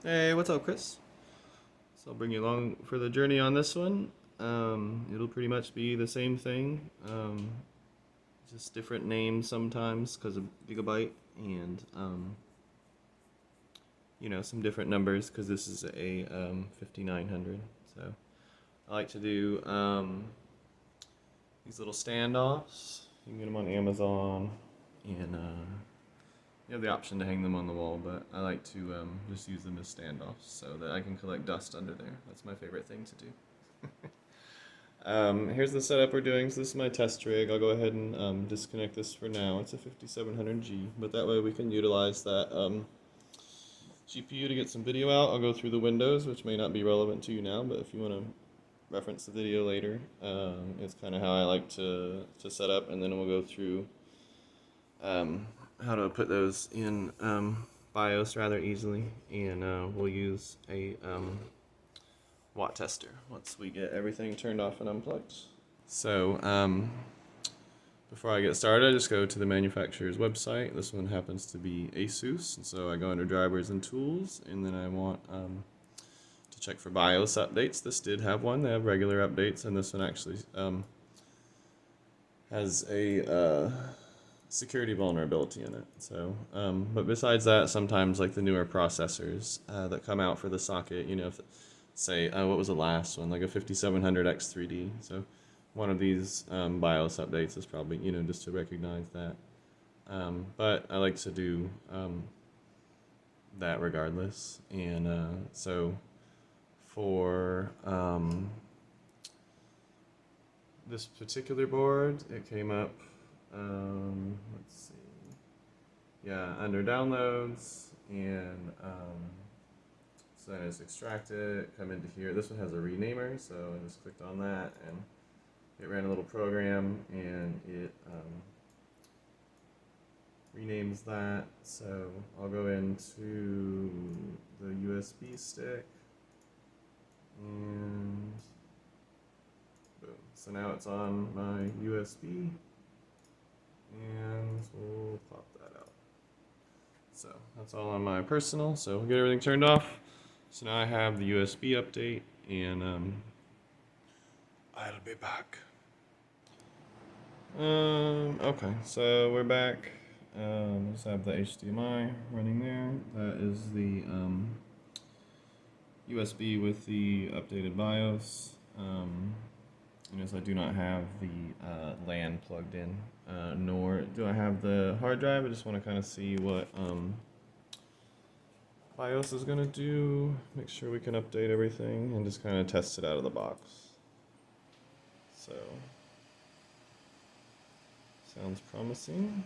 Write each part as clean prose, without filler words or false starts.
Hey, what's up, Chris? So I'll bring you along for the journey on this one. It'll pretty much be the same thing, just different names sometimes because of Gigabyte and some different numbers because this is a 5900. So I like to do these little standoffs. You can get them on Amazon, and you have the option to hang them on the wall, but I like to just use them as standoffs so that I can collect dust under there. That's my favorite thing to do. Here's the setup we're doing. So this is my test rig. I'll go ahead and disconnect this for now. It's a 5700G, but that way we can utilize that GPU to get some video out. I'll go through the windows, which may not be relevant to you now, but if you want to reference the video later, it's kind of how I like to set up, and then we'll go through how to put those in BIOS rather easily, and we'll use a watt tester once we get everything turned off and unplugged. So before I get started, I just go to the manufacturer's website. This one happens to be Asus, and so I go under drivers and tools, and then I want to check for BIOS updates. This did have one. They have regular updates, and this one actually has a security vulnerability in it. So, but besides that, sometimes like the newer processors that come out for the socket, if say what was the last one, like a 5700X3D. So one of these BIOS updates is probably just to recognize that. But I like to do that regardless, and so for this particular board, it came up. Let's see. Yeah, under downloads, and so then I just extract it, come into here. This one has a renamer, so I just clicked on that, and it ran a little program, and it renames that. So I'll go into the USB stick, and boom. So now it's on my USB. And we'll pop that out. So that's all on my personal. So we'll get everything turned off. So now I have the USB update, and I'll be back. Okay, so we're back. Let's have the HDMI running there. That is the USB with the updated BIOS. As I do not have the LAN plugged in, nor do I have the hard drive. I just want to kind of see what BIOS is going to do, make sure we can update everything, and just kind of test it out of the box. So, sounds promising.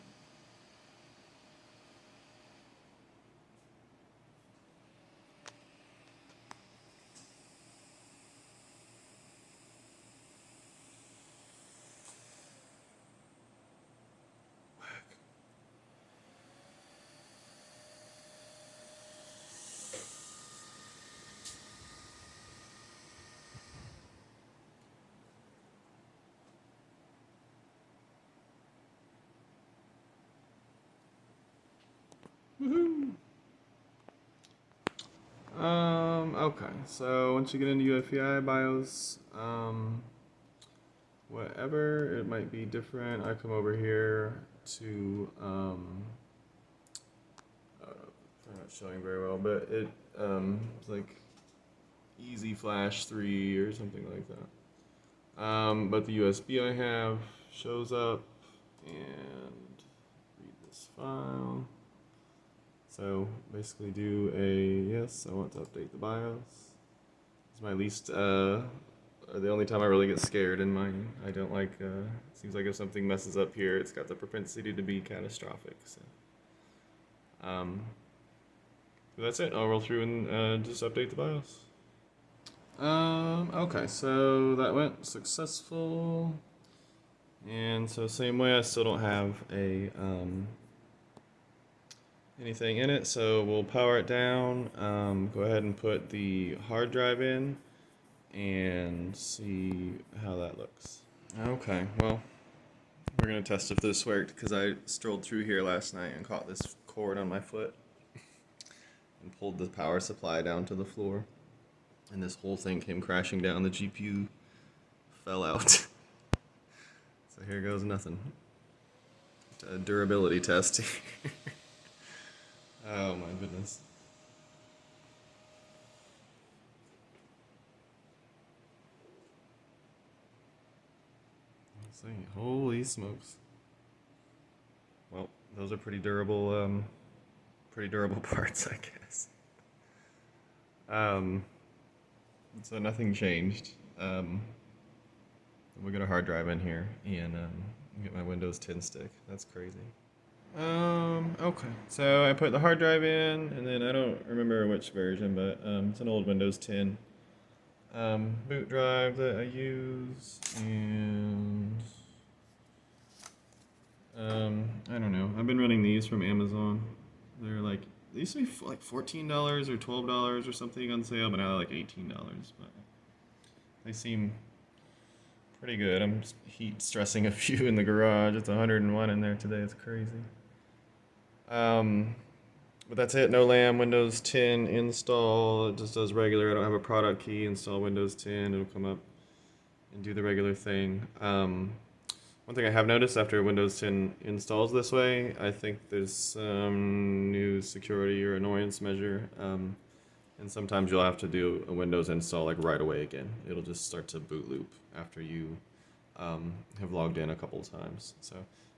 Woohoo! Okay, so once you get into UEFI BIOS, whatever, it might be different. I come over here to, I'm not showing very well, but it's like Easy Flash 3 or something like that. But the USB I have shows up, and read this file. So basically do a yes, I want to update the BIOS. It's my least, the only time I really get scared in mine. I don't like, it seems like if something messes up here, it's got the propensity to be catastrophic. So, but that's it. I'll roll through and just update the BIOS. Okay, so that went successful. And so same way, I still don't have a, anything in it, so we'll power it down, go ahead and put the hard drive in, and see how that looks. Okay, well, we're going to test if this worked, because I strolled through here last night and caught this cord on my foot. and pulled the power supply down to the floor, and this whole thing came crashing down. The GPU fell out. So here goes nothing. A durability test. Oh my goodness. Let's see. Holy smokes. Well, those are pretty durable parts, I guess. Um, so nothing changed. We'll get a hard drive in here and get my Windows 10 stick. That's crazy. Okay. So I put the hard drive in, and then I don't remember which version, but it's an old Windows 10 boot drive that I use, and I don't know. I've been running these from Amazon. They're like they used to be like $14 or $12 or something on sale, but now they're like $18. But they seem pretty good. I'm heat stressing a few in the garage. It's 101 in there today. It's crazy. Um, but that's it. No lamb. Windows 10 install. It just does regular. I don't have a product key. Install Windows 10. It'll come up and do the regular thing. One thing I have noticed after Windows 10 installs this way, I think there's some new security or annoyance measure. And sometimes you'll have to do a Windows install like right away again. It'll just start to boot loop after you have logged in a couple of times. So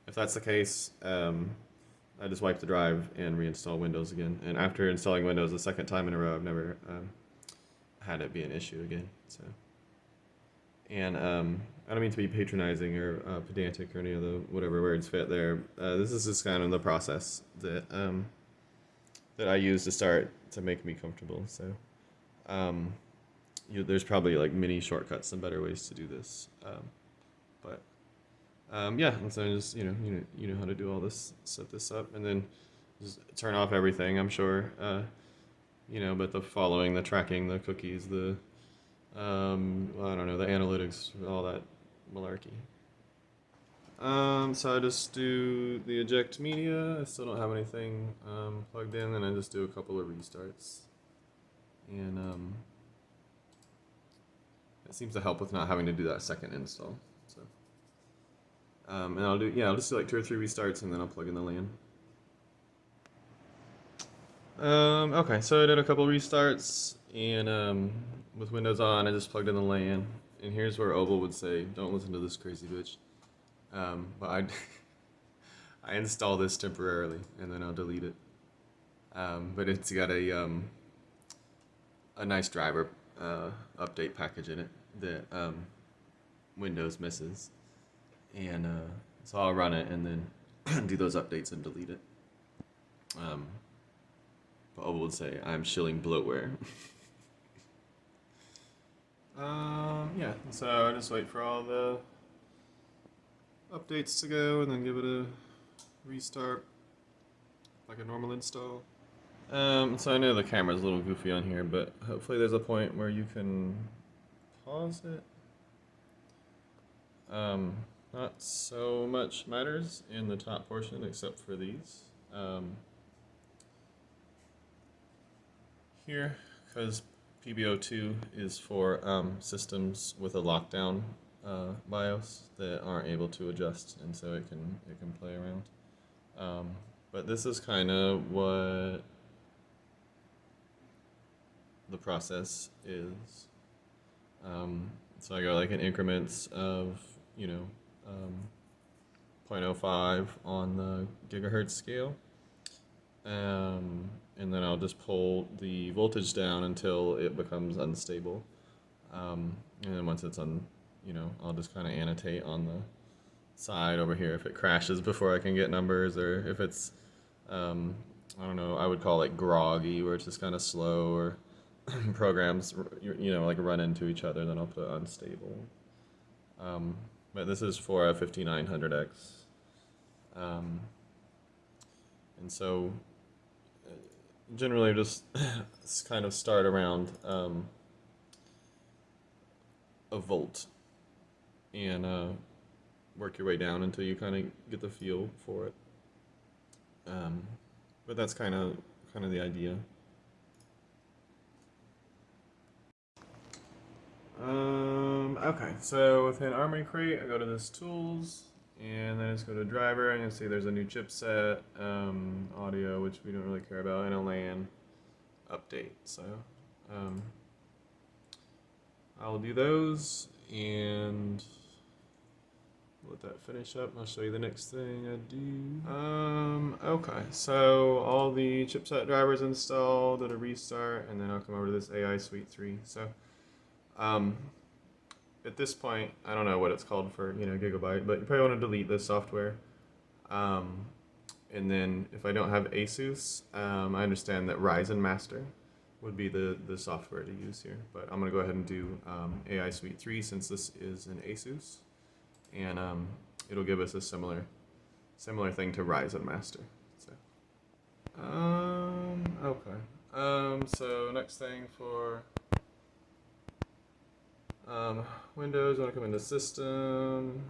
if that's the case, I just wipe the drive and reinstall Windows again. And after installing Windows the second time in a row, I've never had it be an issue again. So, and I don't mean to be patronizing or pedantic or any of the whatever words fit there. This is just kind of the process that that I use to start to make me comfortable. So, there's probably like many shortcuts and better ways to do this. But yeah, and so just you know how to do all this, set this up, and then just turn off everything. I'm sure, but the following, the tracking, the cookies, the well, I don't know, the analytics, all that malarkey. So I just do the eject media. I still don't have anything plugged in, and I just do a couple of restarts, and it seems to help with not having to do that second install. So. And I'll just do like 2 or 3 restarts and then I'll plug in the LAN. Okay, so I did a couple restarts and with Windows on, I just plugged in the LAN. And here's where Oval would say, "Don't listen to this crazy bitch." But I install this temporarily and then I'll delete it. But it's got a nice driver update package in it that Windows misses. And so I'll run it and then do those updates and delete it. But Oval would say, "I'm shilling bloatware." Yeah, so I just wait for all the updates to go and then give it a restart, like a normal install. So I know the camera's a little goofy on here, but hopefully there's a point where you can pause it. Not so much matters in the top portion except for these. Here, because PBO2 is for systems with a lockdown BIOS that aren't able to adjust, and so it can play around. But this is kind of what the process is. So I go like in increments of 0.05 on the gigahertz scale. And then I'll just pull the voltage down until it becomes unstable. And then once it's I'll just kind of annotate on the side over here if it crashes before I can get numbers, or if it's, I don't know, I would call it groggy, where it's just kind of slow, or programs, like run into each other, then I'll put unstable. But this is for a 5900X. And so generally just kind of start around a volt and work your way down until you kind of get the feel for it. But that's kind of the idea. Okay, so within Armory Crate, I go to this tools, and then I just go to driver, and you'll see there's a new chipset, audio, which we don't really care about, and a LAN update. So I'll do those, and let that finish up. I'll show you the next thing I do. Okay, so all the chipset drivers installed, did a restart, and then I'll come over to this AI Suite 3. So at this point, I don't know what it's called for, Gigabyte, but you probably want to delete this software. And then if I don't have Asus, I understand that Ryzen Master would be the software to use here. But I'm going to go ahead and do AI Suite 3 since this is an Asus. And it'll give us a similar thing to Ryzen Master. So, okay. So next thing for Windows, I want to come into System.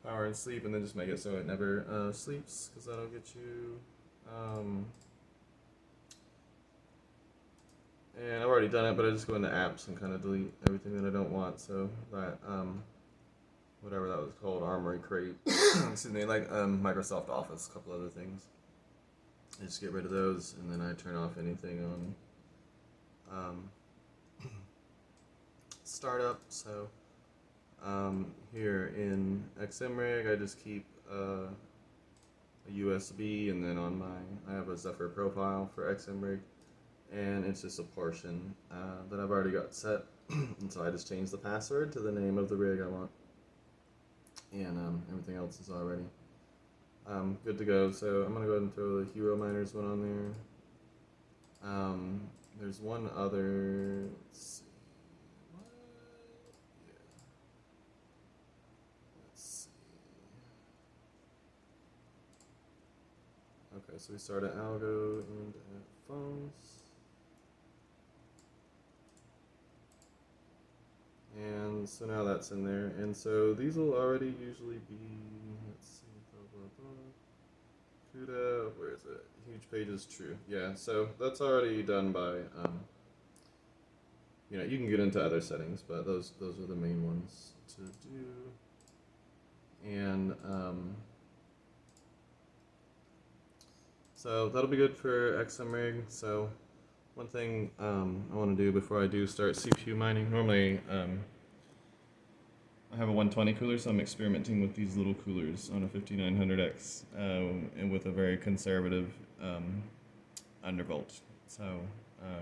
Power and sleep, and then just make it so it never sleeps, because that'll get you. And I've already done it, but I just go into apps and kind of delete everything that I don't want. So that whatever that was called, Armory Crate, excuse me, like Microsoft Office, a couple other things. I just get rid of those, and then I turn off anything on startup. So here in XMRig, I just keep a USB, and then on I have a Zephyr profile for XMRig, and it's just a portion that I've already got set, and so I just change the password to the name of the rig I want, and everything else is already good to go. So I'm going to go ahead and throw the Hero Miners one on there. There's one other, let's see, what? Yeah. Let's see. Okay, so we start at Algo and at Phones. And so now that's in there, and so these will already usually be, let's see, CUDA, where is it? Huge pages, true. Yeah, so that's already done by, you can get into other settings, but those are the main ones to do. And so that'll be good for XMRig. So one thing I want to do before I do start CpYou mining, normally I have a 120 cooler, so I'm experimenting with these little coolers on a 5900X and with a very conservative undervolt. So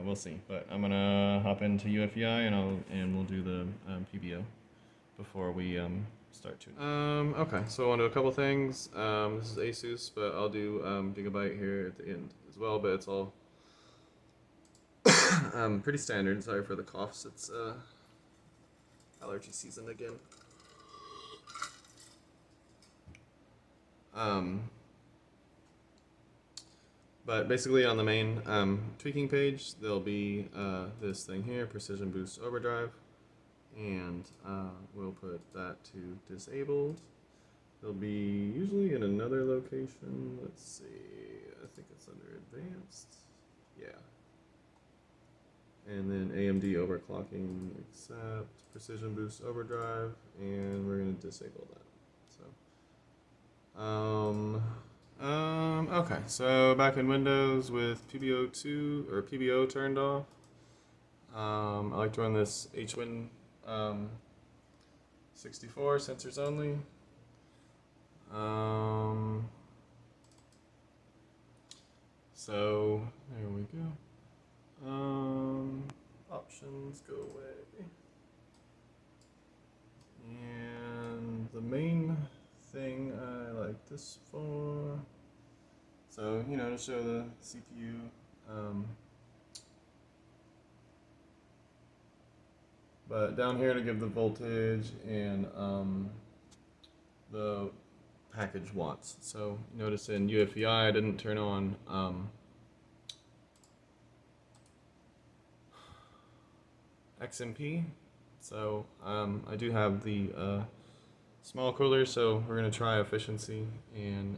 we'll see. But I'm gonna hop into UEFI and we'll do the PBO before we start tuning. Okay, so I want to do a couple things. This is Asus, but I'll do Gigabyte here at the end as well. But it's all pretty standard. Sorry for the coughs. It's allergy season again. But basically on the main tweaking page, there'll be this thing here, Precision Boost Overdrive, and we'll put that to disabled. It'll be usually in another location. Let's see, I think it's under advanced. Yeah. And then AMD overclocking, accept, Precision Boost Overdrive, and we're going to disable that. Okay, so back in Windows with PBO2 or PBO turned off. I like to run this HWin 64 sensors only. So there we go. Options go away. And the main thing I like this for, so to show the CpYou, but down here to give the voltage and the package watts. So notice in UEFI I didn't turn on XMP, so I do have the small cooler, so we're going to try efficiency and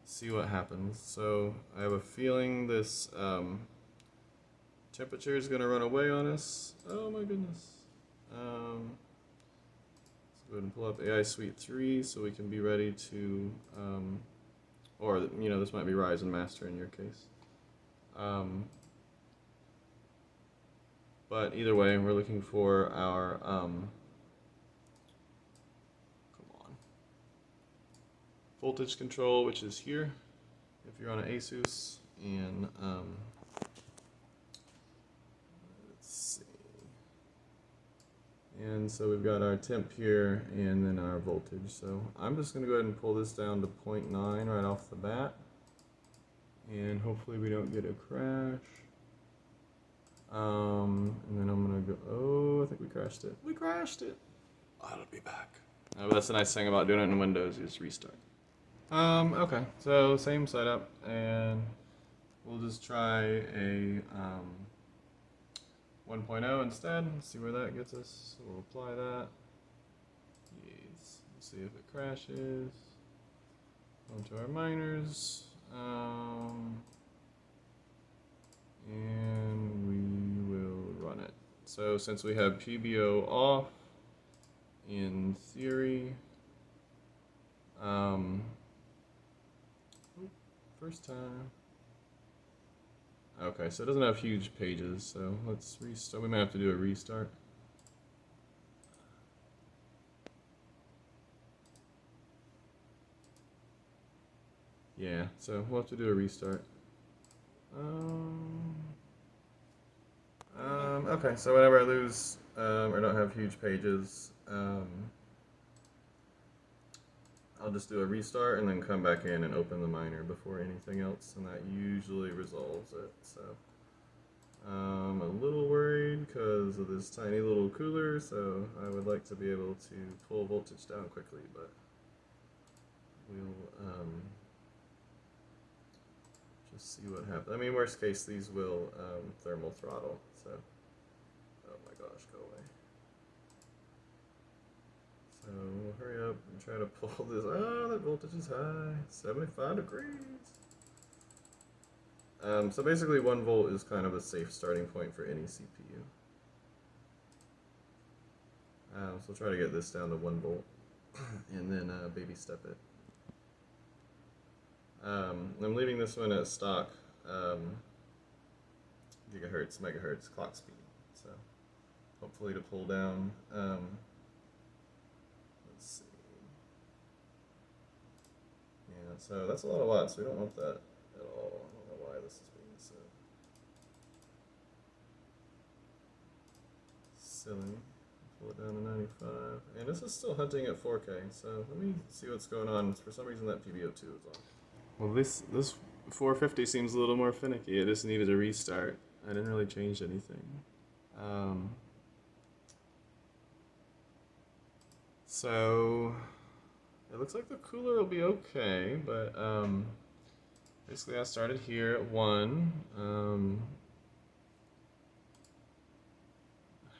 see what happens. So I have a feeling this temperature is going to run away on us. Oh my goodness. Let's go ahead and pull up AI Suite 3 so we can be ready to, or you know, this might be Ryzen Master in your case. But either way, we're looking for our, come on, voltage control, which is here, if you're on an Asus, and let's see. And so we've got our temp here, and then our voltage. So I'm just going to go ahead and pull this down to 0.9 right off the bat, and hopefully we don't get a crash. And then I'm gonna go, oh, I think we crashed it. We crashed it. Oh, it'll be back. But that's the nice thing about doing it in Windows, you just restart. Okay, so same setup, and we'll just try a 1.0 instead, and see where that gets us. So we'll apply that. Yes. Let's see if it crashes. Onto our miners. And we will run it. So since we have PBO off, in theory, first time. Okay, so it doesn't have huge pages, so let's restart. We might have to do a restart. Yeah, so we'll have to do a restart. Okay, so whenever I lose or don't have huge pages, I'll just do a restart and then come back in and open the miner before anything else, and that usually resolves it. So I'm a little worried because of this tiny little cooler, so I would like to be able to pull voltage down quickly, but we'll just see what happens. I mean, worst case, these will thermal throttle, so, oh my gosh, go away. So we'll hurry up and try to pull this. Oh, that voltage is high, 75 degrees. So basically 1 volt is kind of a safe starting point for any CPU. So we'll try to get this down to 1 volt and then baby step it. I'm leaving this one at stock gigahertz, megahertz clock speed. So hopefully to pull down, let's see. Yeah, so that's a lot of watts. We don't want that at all. I don't know why this is being so silly. Pull it down to 95. And this is still hunting at 4K, so let me see what's going on. For some reason that PBO2 is on. Well, this 450 seems a little more finicky. It just needed a restart. I didn't really change anything. So it looks like the cooler will be okay, but basically I started here at 1.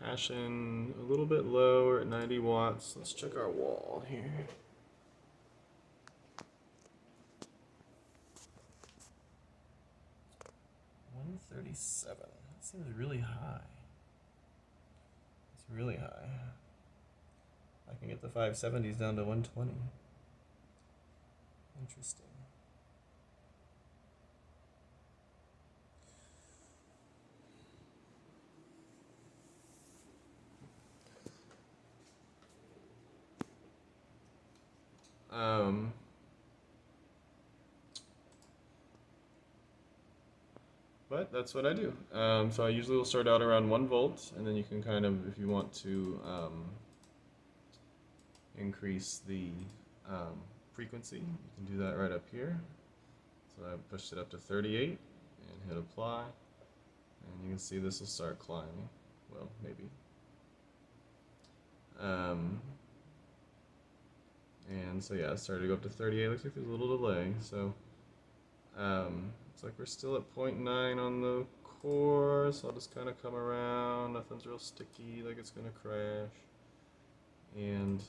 Hashing a little bit low, we're at 90 watts. Let's check our wall here. 137. That seems really high. It's really high. I can get the 570s down to 120. Interesting. But that's what I do. So I usually will start out around 1 volt, and then you can kind of, if you want to increase the frequency, you can do that right up here. So I pushed it up to 38 and hit apply, and you can see this will start climbing. Well, maybe. And so yeah, it started to go up to 38. Looks like there's a little delay. So looks like we're still at 0.9 on the core. So I'll just kind of come around. Nothing's real sticky, like it's gonna crash. And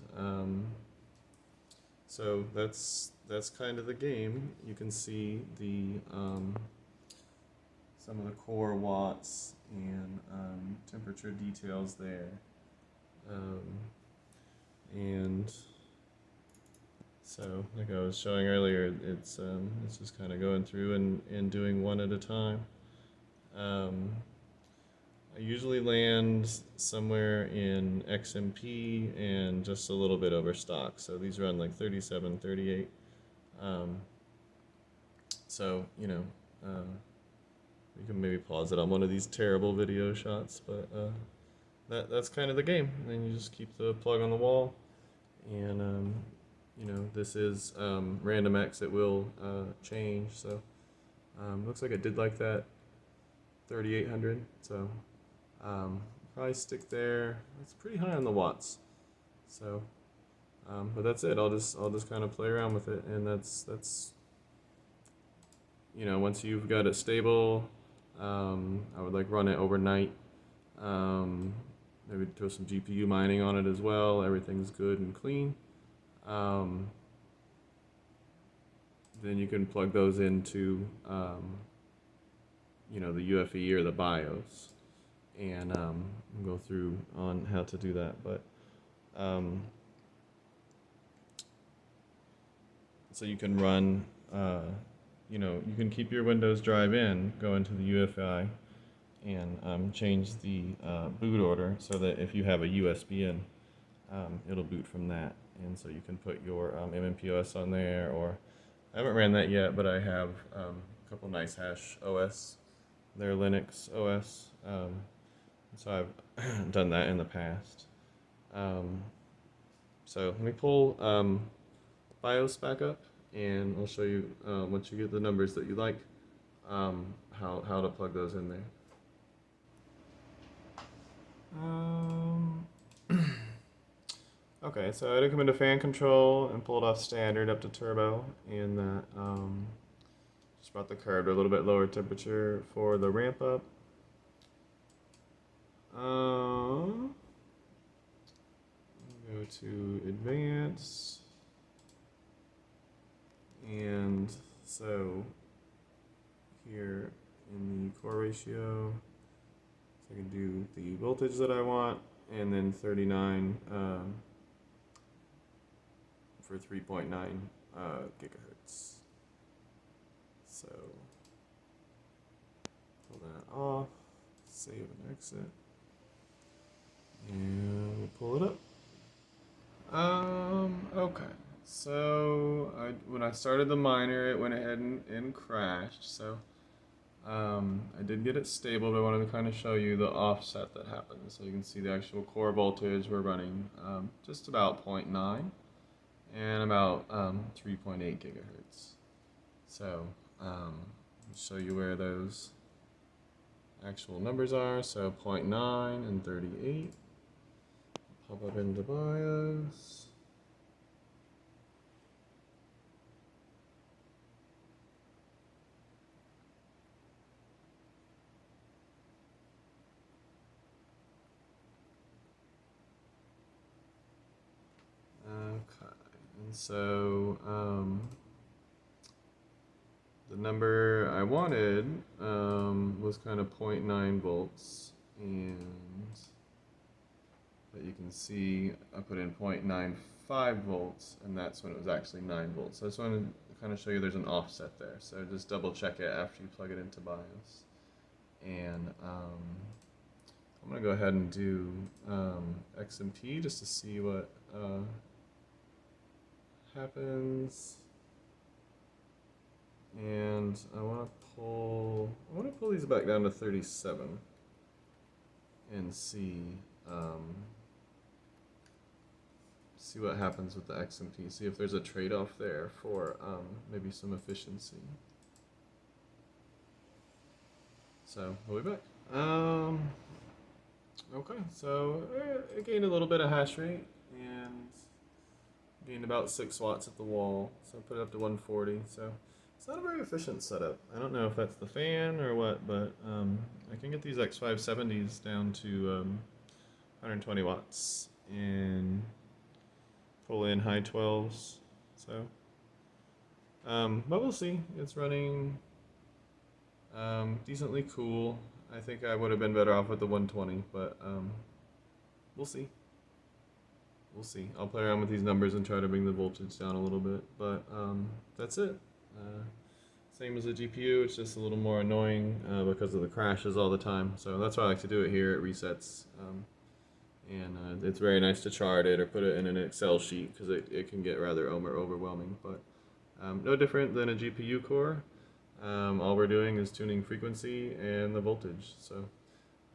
so that's kind of the game. You can see the some of the core watts and temperature details there. And so, like I was showing earlier, it's just kind of going through and doing one at a time. I usually land somewhere in XMP and just a little bit over stock. So these run like 37, 38. So, you know, you can maybe pause it on one of these terrible video shots, but that's kind of the game. And then you just keep the plug on the wall. And, you know, this is Randomx. It will change. So looks like it did like that 3800. So probably stick there. It's pretty high on the watts. So, but that's it. I'll just kind of play around with it, and that's you know, once you've got it stable, I would like run it overnight. Maybe throw some GPU mining on it as well. Everything's good and clean. Then you can plug those into you know, the UEFI or the BIOS, and go through on how to do that. But so you can run, you know, you can keep your Windows drive in, go into the UEFI, and change the boot order so that if you have a USB in, it'll boot from that. And so you can put your MMPOS on there, or I haven't ran that yet, but I have a couple nice hash OS, their Linux OS. So I've done that in the past. So let me pull BIOS back up, and I'll show you once you get the numbers that you like, how to plug those in there. Okay, so I did come into fan control and pulled off standard up to turbo, and that just brought the card to a little bit lower temperature for the ramp up. Go to advanced, and so here in the core ratio, so I can do the voltage that I want, and then 39 for 3.9 gigahertz. So pull that off, save and exit, and we'll pull it up. Okay. So when I started the miner, it went ahead and crashed. So I did get it stable, but I wanted to kind of show you the offset that happens. So you can see the actual core voltage we're running just about 0.9 and about 3.8 gigahertz. So I'll show you where those actual numbers are. So 0.9 and 38. Pop up into BIOS. Okay, and so the number I wanted was kind of 0.9 volts, and but you can see I put in 0.95 volts, and that's when it was actually 9 volts. So I just wanted to kind of show you there's an offset there. So just double check it after you plug it into BIOS. And I'm going to go ahead and do XMP just to see what happens. And I want to pull these back down to 37 and see what happens with the XMP. See if there's a trade-off there for maybe some efficiency. So we'll be back. Okay, so it gained a little bit of hash rate and gained about 6 watts at the wall. So I put it up to 140. So it's not a very efficient setup. I don't know if that's the fan or what, but I can get these X570s down to 120 watts and pull in high 12s. So, but we'll see. It's running Decently cool. I think I would have been better off with the 120, but we'll see. We'll see. I'll play around with these numbers and try to bring the voltage down a little bit, but that's it. Same as the GPU, it's just a little more annoying because of the crashes all the time. So that's why I like to do it here. It resets. And it's very nice to chart it or put it in an Excel sheet because it can get rather overwhelming. But no different than a GPU core. All we're doing is tuning frequency and the voltage. So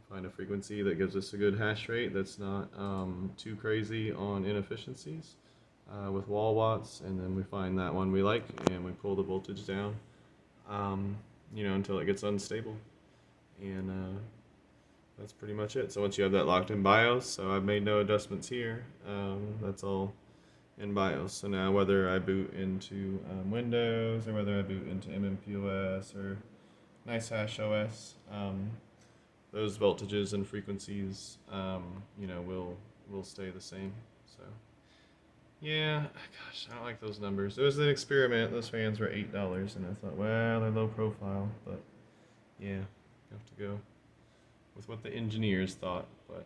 find a frequency that gives us a good hash rate that's not too crazy on inefficiencies with wall watts, and then we find that one we like and we pull the voltage down, until it gets unstable. And that's pretty much it. So once you have that locked in BIOS, so I've made no adjustments here, that's all in BIOS. So now whether I boot into Windows or whether I boot into MMPOS or NiceHash OS, those voltages and frequencies, will stay the same. So yeah, gosh, I don't like those numbers. It was an experiment. Those fans were $8, and I thought, well, they're low profile, but yeah, you have to go with what the engineers thought. But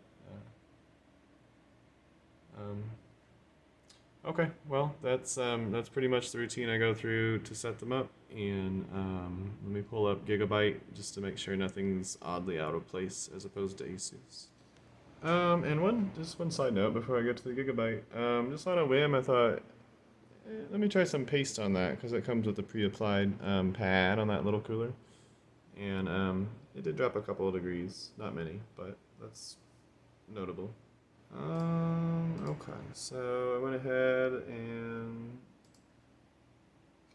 okay, well, that's pretty much the routine I go through to set them up. And let me pull up Gigabyte just to make sure nothing's oddly out of place as opposed to Asus. And just one side note before I get to the Gigabyte. Just on a whim, I thought, let me try some paste on that because it comes with a pre-applied pad on that little cooler. And it did drop a couple of degrees, not many, but that's notable. Okay, so I went ahead and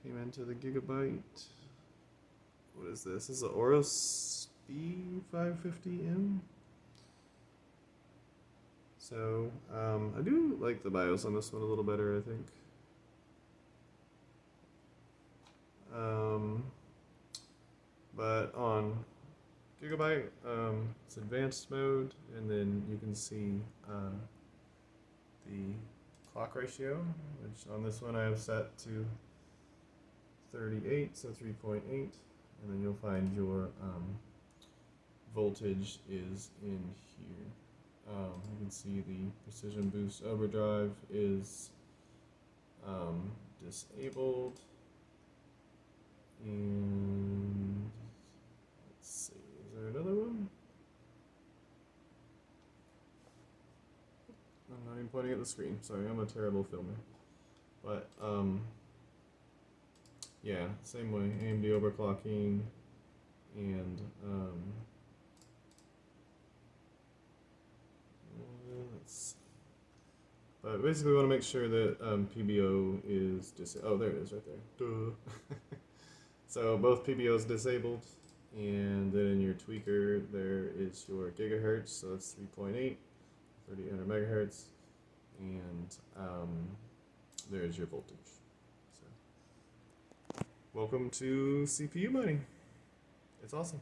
came into the Gigabyte. What is this? This is the Oros B550M. So I do like the BIOS on this one a little better, I think. But on Gigabyte, it's advanced mode, and then you can see the clock ratio, which on this one I have set to 38, so 3.8, and then you'll find your voltage is in here. You can see the precision boost overdrive is disabled, and let's see, is there another one? I'm not even pointing at the screen, sorry, I'm a terrible filmer. But yeah, same way, AMD overclocking, and let's see. But basically we want to make sure that PBO is oh, there it is right there. Duh. So both PBOs disabled, and then in your tweaker there is your gigahertz, so that's 3.8, 3800 megahertz, and there's your voltage. So welcome to CPU mining. It's awesome.